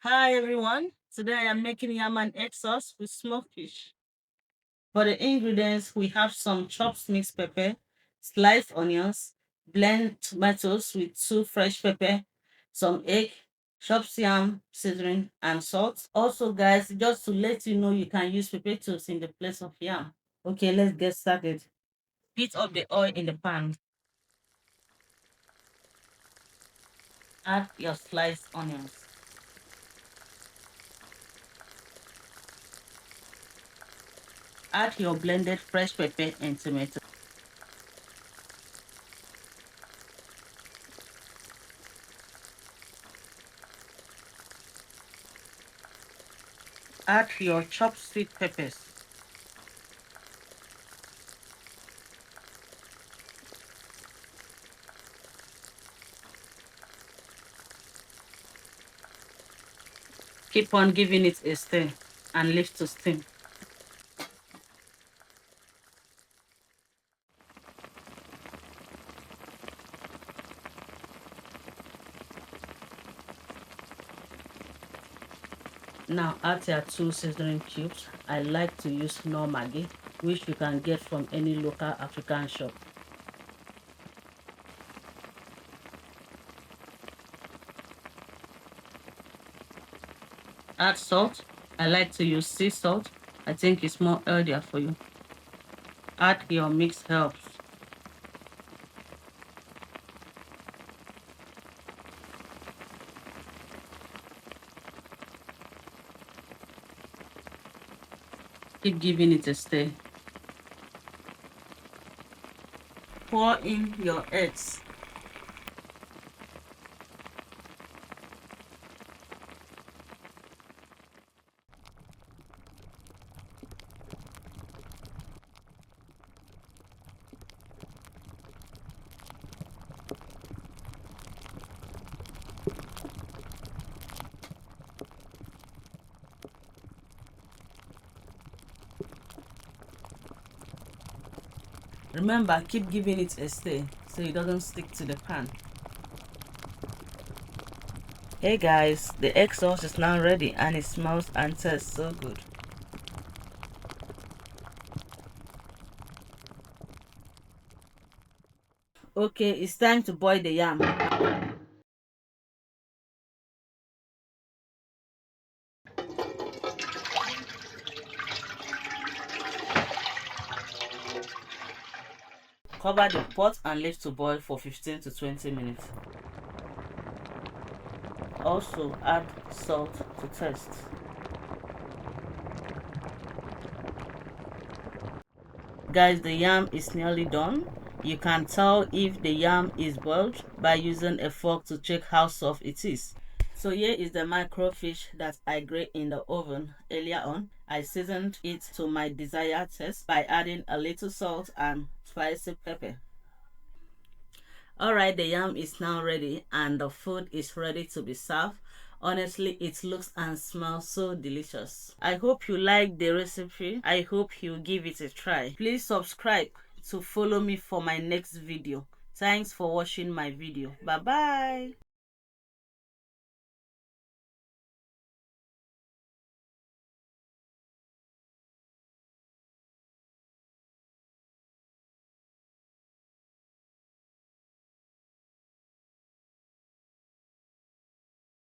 Hi everyone, today I am making yam and egg sauce with smoked fish. For the ingredients, we have some chopped mixed pepper, sliced onions, blend tomatoes with 2 fresh pepper, some egg, chopped yam, seasoning, and salt. Also guys, just to let you know, you can use potatoes in the place of yam. Okay, let's get started. Heat up the oil in the pan. Add your sliced onions. Add your blended fresh pepper and tomato. Add your chopped sweet peppers. Keep on giving it a stir and leave to steam. Now add your 2 seasoning cubes. I like to use no Maggi, which you can get from any local African shop. Add salt. I like to use sea salt. I think it's more healthier for you. Add your mixed herbs. Keep giving it a stir. Pour in your eggs. Remember, keep giving it a stir so it doesn't stick to the pan. Hey guys, the egg sauce is now ready and it smells and tastes so good. Okay, it's time to boil the yam. Cover the pot and leave to boil for 15 to 20 minutes. Also add salt to taste. Guys, the yam is nearly done. You can tell if the yam is boiled by using a fork to check how soft it is. So here is the microfish that I grilled in the oven earlier on. I seasoned it to my desired taste by adding a little salt and spicy pepper. Alright, the yam is now ready and the food is ready to be served. Honestly, it looks and smells so delicious. I hope you like the recipe. I hope you give it a try. Please subscribe to follow me for my next video. Thanks for watching my video. Bye bye.